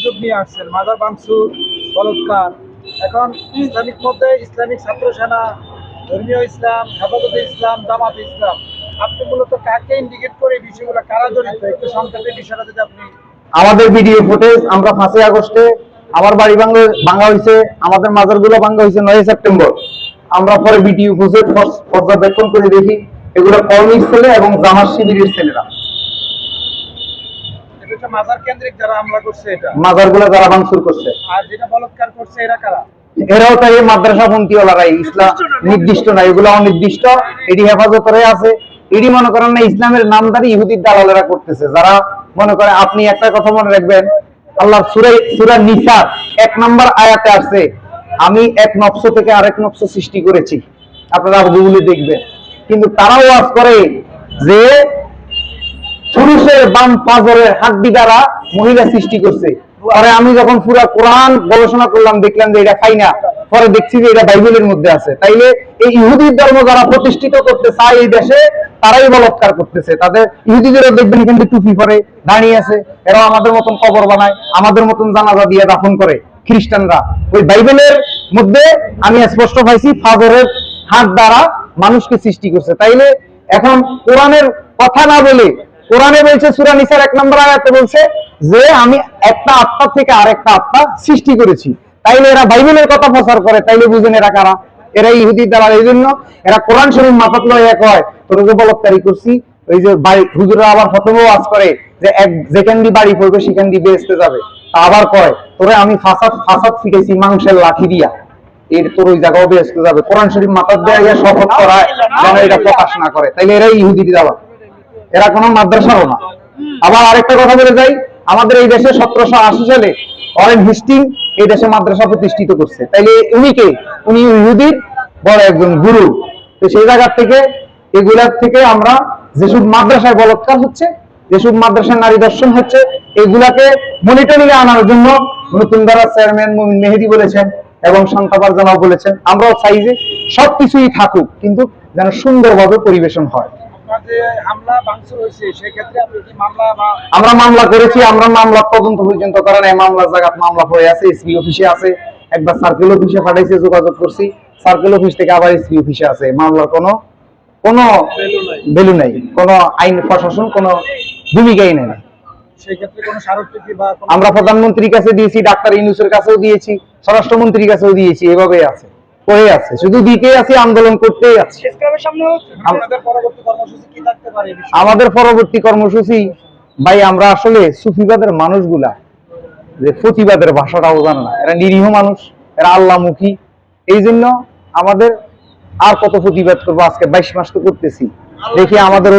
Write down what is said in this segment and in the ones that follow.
অভিযোগ নিয়ে আসছেন, মাজার ভাঙচুর, বলৎকার। এখন ইসলামিক মধ্যে ইসলামিক ছাত্র সেনা, ধর্মীয় ইসলাম, হেফাজতে ইসলাম, জামাতে ইসলাম, আপনি মূলত কাকে ইন্ডিকেট করে এই বিষয়গুলো কারা জড়িত একটু সংক্ষেপে বিষয়টা যদি আপনি। আমাদের ভিডিও ফুটেজ আমরা 5 আগস্টে আমার বাড়ি ভাঙা হয়েছে, আমাদের মাজারগুলো ভাঙা হয়েছে 9 সেপ্টেম্বর। আমরা পরে ভিডিও ফুটেজ পর্যবেক্ষণ করে দেখি এগুলো কওমির ছেলে এবং জামাত শিবিরের ছেলেরা। এটা মাজার কেন্দ্রিক যারা হামলা করছে, এটা মাজারগুলো যারা ভাঙচুর করছে, আর যেটা বলৎকার করছে এরা কারা? এরাও তাই মাদ্রাসা পন্থীওয়ালারাই, ইসলাম নির্দিষ্ট না, এগুলো অনির্দিষ্ট। এটি হেফাজতরে আছে, এটি মনে করেন না ইসলামের নামদারি ইহুদির দালালেরা করতেছে। যারা মনে করে, আপনি একটা কথা মনে রাখবেন, আল্লাহ সূরা নিসার 1 নম্বর আয়াতে আছে, আমি এক নফস থেকে আরেক নফস সৃষ্টি করেছি। আপনারা গুগলে দেখবেন। কিন্তু তারাও ওয়াজ করে যে পুরুষের বাম পাজরের হাড্ডি দ্বারা মহিলা সৃষ্টি করছে। পরে আমি যখন পুরা কোরআন গবেষণা করলাম, দেখলাম যে এটা খাই না। পরে দেখছি যে এটা বাইবেলের মধ্যে আছে। তাইলে এই ইহুদির ধর্ম যারা প্রতিষ্ঠিত করতে চায় এই দেশে, তারাই বলৎকার করতেছে। তাদের ইহুদিদেরও দেখবেন এখানে টুপি পরে দাঁড়িয়ে আছে, এরাও আমাদের মতন কবর বানায়, আমাদের মতন জানাজা দিয়ে দাফন করে। খ্রিস্টানরা ওই বাইবেলের মধ্যে আমি স্পষ্ট পাইছি ফাজরের হাত দ্বারা মানুষকে সৃষ্টি করছে। তাইলে এখন কোরআনের কথা না বলে, কোরআনে বলছে সূরা নিসার 1 নম্বর আয়াতে বলছে যে আমি একটা আত্মা থেকে আরেকটা আত্মা সৃষ্টি করেছি। তাইলে এরা বাইবেলের কথা প্রচার করে, তাইলে বুঝেন এরা কারা? এরা ইহুদি দালাল। এই জন্য এরা কোরআন শরীফ মাথাত লইয়া কয় তোরা যে বলৎকারী করছি। ওই যে হুজুররা আবার প্রথমেও ওয়াজ করে যে যেখান দিয়ে বাড়ি পড়বে সেখান দিয়ে বেহেশতে যাবে। আবার কয় তোরে আমি ফাসাদ ফিটেছি মাংসের লাঠি দিয়া, এর তোর ওই জায়গাও বেহেশতে যাবে। কোরআন শরীফ মাথাত দেয়া শপথ করায় যেন এটা প্রকাশ না করে। তাইলে এরাই ইহুদি দালাল, এরা কোনো মাদ্রাসাও না। আবার আরেকটা কথা বলে যাই, আমাদের এই দেশে 1780 সালে ওয়ারেন হেস্টিং এই দেশে মাদ্রাসা প্রতিষ্ঠিত করছে। তাইলে উনি ইহুদির বড় একজন গুরু। তো সেই জায়গা থেকে এগুলার থেকে আমরা যেসব মাদ্রাসায় বলৎকার হচ্ছে, যেসব মাদ্রাসায় নারী দর্শন হচ্ছে, এগুলাকে মনিটরিংয়ে আনার জন্য নতুন ধারা চেয়ারম্যান মুমিন মেহেদী বলেছেন এবং শান্তাপার জানাও বলেছেন, আমরাও চাই যে সবকিছুই থাকুক, কিন্তু যেন সুন্দরভাবে পরিবেশন হয়। আমরা মামলা করেছি, আমরা মামলা তদন্ত পর্যন্ত করেন। এই মামলার জায়গা মামলা পড়ে আছে, এসপি অফিসে আছে, একবার সার্কেল অফিসে পাঠাইছে, যোগাযোগ করছি, সার্কেল অফিস থেকে আবার এসপি অফিসে আছে। মামলার কোনো ভ্যালু নাই, কোনো আইন প্রশাসন কোনো ভূমিকাই নেই। আমরা প্রধানমন্ত্রীর কাছে দিয়েছি, ডাক্তার ইউনূসের কাছেও দিয়েছি, স্বরাষ্ট্রমন্ত্রীর কাছেও দিয়েছি, এভাবে আছে, পড়ে আছে, শুধু দিকে আছে, আন্দোলন করতেই আছে। আমাদের পরবর্তী কর্মসূচি ভাই, আমরা আসলে সুফিবাদের মানুষগুলা যে প্রতিবাদের ভাষাটাও জানে না, এরা নিরীহ মানুষ, এরা আল্লাহমুখী। এই জন্য আমাদের আর কত প্রতিবাদ করবো? আজকে 22 মাস তো করতেছি। দেখি আমাদের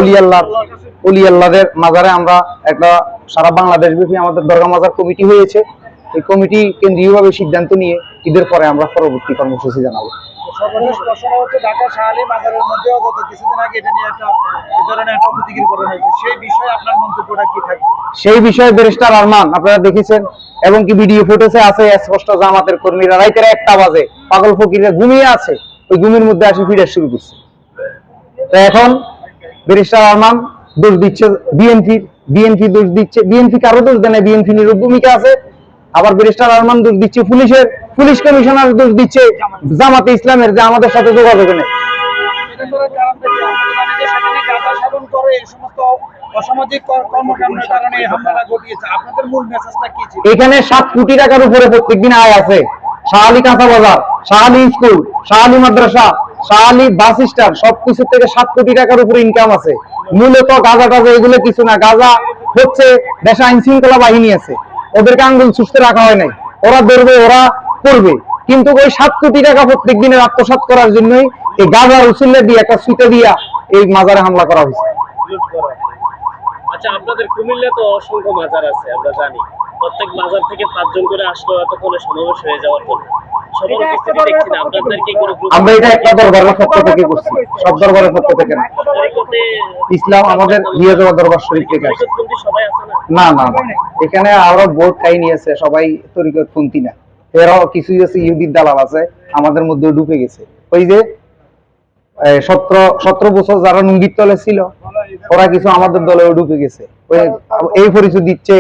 অলি আল্লাহদের মাজারে আমরা একটা সারা বাংলাদেশ ব্যাপী আমাদের দরগা মাজার কমিটি হয়েছে। এই কমিটি কেন্দ্রীয়ভাবে সিদ্ধান্ত নিয়ে ঈদের পরে আমরা পরবর্তী কর্মসূচি জানাবো। সেই বিষয়ে ব্যারিস্টার আরমান আপনারা দেখেছেন এবং কি ভিডিও ফুটেজে আছে স্পষ্ট, জামাতের কর্মীরা রাইতের 1টা বাজে পাগল ফকিররা ঘুমিয়ে আছে, ওই ঘুমের মধ্যে আসি ফিরে শুরু করছে। তো এখন ব্যারিস্টার আরমান দোষ দিচ্ছে বিএনপি দোষ দিচ্ছে, বিএনপি কারো দোষ দেয় না, বিএনপি নিরূপ ভূমিকা আছে। আবার ব্যারিস্টার আরমান দোষ দিচ্ছে পুলিশ কমিশনার দোষ দিচ্ছে জামাতে ইসলামের, যে আমাদের সাথে যোগাযোগ নেই। এখানে 7 কোটি টাকার উপরে প্রত্যেকদিন আয় আছে। শাহ আলী কাঁচা বাজার, শাহ আলী স্কুল, শাহ আলী মাদ্রাসা, শাহ আলী বাস স্ট্যান্ড, সবকিছু থেকে 7 কোটি টাকার উপরে ইনকাম আছে। মূলত গাঁজা টাজা এগুলো কিছু না, গাঁজা হচ্ছে দেশে আইন শৃঙ্খলা বাহিনী আছে, ওদেরকে আঙ্গুল সুস্থ রাখা হয় নাই, ওরা ধরবে, ওরা করবে। কিন্তু ওই 7 কোটি টাকা প্রত্যেক দিনের আত্মসাৎ করার জন্যই এই গাঁজার উসুল্লে দিয়ে একটা সুইটা দিয়া এই মাজারে হামলা করা হয়েছে। আচ্ছা, আপনাদের কুমিল্লা তো অসংখ্য মাজার আছে, আমরা জানি। প্রত্যেক মাজার থেকে 5 জন করে আসলো এতক্ষণে সমাবেশ হয়ে যাওয়ার পর। আমরা এটা একটা দরবারের পক্ষ থেকে করছি, সব দরবারের পক্ষ থেকে না, ইসলাম আমাদের নিয়াজবা দরবার শরীফ থেকে আসে। না, এখানে আরো বহুত কাহিনী আছে, সবাই তরিকতপন্থী না, এরাও কিছুই আছে, ইহুদির দালাল আছে, আমাদের মধ্যে ঢুকে গেছে। ওই যে 17 বছর যারা নুঙ্গির তলে ছিল, ওরা কিছু আমাদের দলেও ঢুকে গেছে। এই পরিচয় দিচ্ছে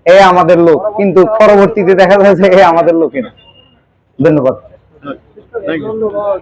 এ আমাদের লোক, কিন্তু পরবর্তীতে দেখা যায় যে এ আমাদের লোকই না। ধন্যবাদ। ধন্যবাদ।